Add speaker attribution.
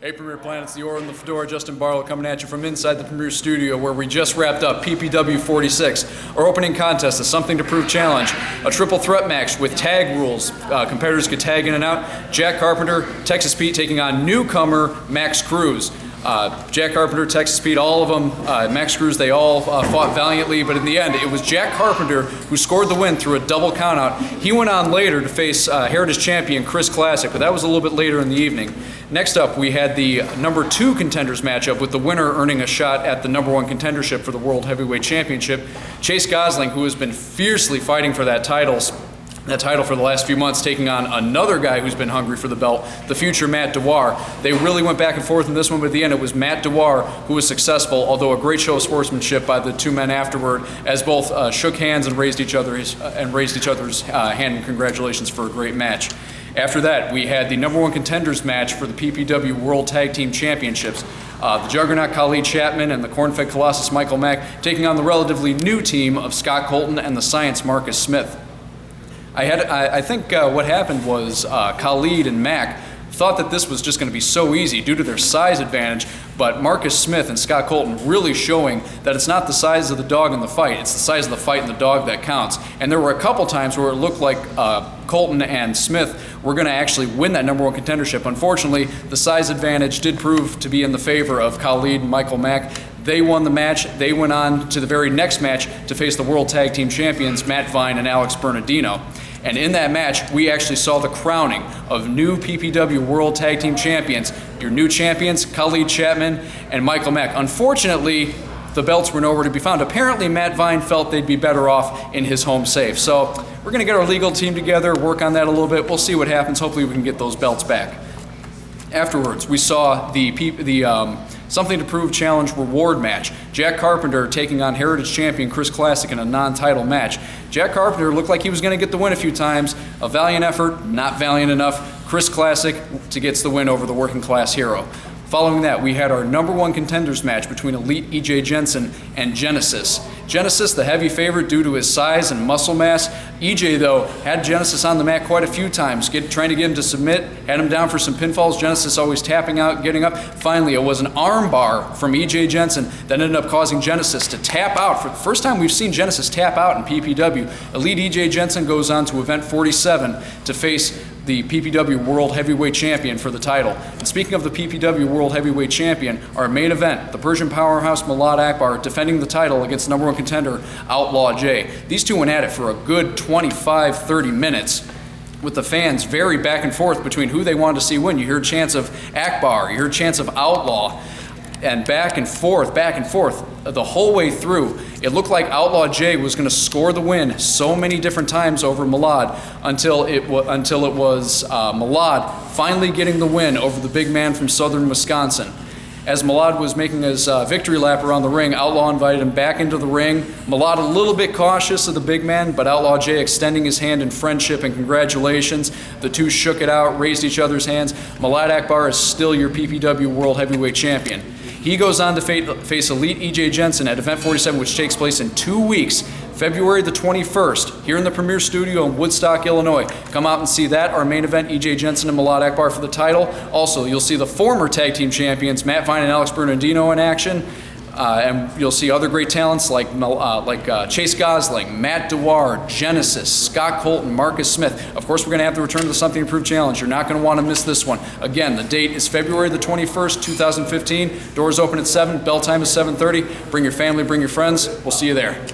Speaker 1: Hey Premier Planets, the Aura and the Fedora, Justin Barlow coming at you from inside the Premier Studio where we just wrapped up PPW 46. Our opening contest, a Something to Prove challenge, a triple threat match with tag rules. Competitors could tag in and out. Jack Carpenter, Texas Pete taking on newcomer Max Cruz. Jack Carpenter, Texas Pete, all of them, Max Cruz, they all fought valiantly, but in the end, it was Jack Carpenter who scored the win through a double countout. He went on later to face Heritage Champion Chris Classic, but that was a little bit later in the evening. Next up, we had the number 2 contenders matchup with the winner earning a shot at the number 1 contendership for the World Heavyweight Championship. Chase Gosling, who has been fiercely fighting for that title for the last few months, taking on another guy who's been hungry for the belt, the future Matt Dewar. They really went back and forth in this one, but at the end it was Matt Dewar who was successful, although a great show of sportsmanship by the two men afterward, as both shook hands and raised each other's hand in congratulations for a great match. After that, we had the number 1 contenders match for the PPW World Tag Team Championships. The Juggernaut Khalid Chapman and the Corn-Fed Colossus Michael Mack taking on the relatively new team of Scott Colton and the Science Marcus Smith. I think what happened was Khalid and Mack thought that this was just going to be so easy due to their size advantage, but Marcus Smith and Scott Colton really showing that it's not the size of the dog in the fight, it's the size of the fight and the dog that counts. And there were a couple times where it looked like Colton and Smith were going to actually win that number 1 contendership. Unfortunately, the size advantage did prove to be in the favor of Khalid and Michael Mack. They won the match. They went on to the very next match to face the World Tag Team Champions Matt Vine and Alex Bernardino. And in that match, we actually saw the crowning of new PPW World Tag Team Champions. Your new champions, Khalid Chapman and Michael Mack. Unfortunately, the belts were nowhere to be found. Apparently, Matt Vine felt they'd be better off in his home safe. So we're going to get our legal team together, work on that a little bit. We'll see what happens. Hopefully, we can get those belts back. Afterwards, we saw the Something to Prove Challenge reward match. Jack Carpenter taking on Heritage Champion Chris Classic in a non-title match. Jack Carpenter looked like he was going to get the win a few times. A valiant effort, not valiant enough. Chris Classic gets the win over the working class hero. Following that, we had our number 1 contenders match between Elite E.J. Jensen and Genesis. Genesis, the heavy favorite due to his size and muscle mass. E.J., though, had Genesis on the mat quite a few times, trying to get him to submit, had him down for some pinfalls. Genesis always tapping out, getting up. Finally, it was an arm bar from E.J. Jensen that ended up causing Genesis to tap out. For the first time we've seen Genesis tap out in PPW. Elite E.J. Jensen goes on to Event 47 to face the PPW World Heavyweight Champion for the title. And speaking of the PPW World Heavyweight Champion, our main event, the Persian powerhouse Malad Akbar defending the title against number 1 contender Outlaw J. These two went at it for a good 25-30 minutes, with the fans very back and forth between who they wanted to see win. You heard chants of Akbar, you heard chants of Outlaw, and back and forth the whole way through. It looked like Outlaw J was going to score the win so many different times over Malad until it was Malad finally getting the win over the big man from southern Wisconsin. As Malad was making his victory lap around the ring, Outlaw invited him back into the ring. Malad a little bit cautious of the big man, but Outlaw J extending his hand in friendship and congratulations. The two shook it out, raised each other's hands. Malad Akbar is still your PPW World Heavyweight Champion. He goes on to face Elite E.J. Jensen at Event 47, which takes place in 2 weeks, February the 21st, here in the Premier Studio in Woodstock, Illinois. Come out and see that, our main event, E.J. Jensen and Malad Akbar for the title. Also, you'll see the former tag team champions, Matt Vine and Alex Bernardino, in action. And you'll see other great talents like Chase Gosling, Matt Dewar, Genesis, Scott Colton, Marcus Smith. Of course, we're going to have to return to the Something to Prove Challenge. You're not going to want to miss this one. Again, the date is February the 21st, 2015. Doors open at 7, bell time is 7:30. Bring your family, bring your friends. We'll see you there.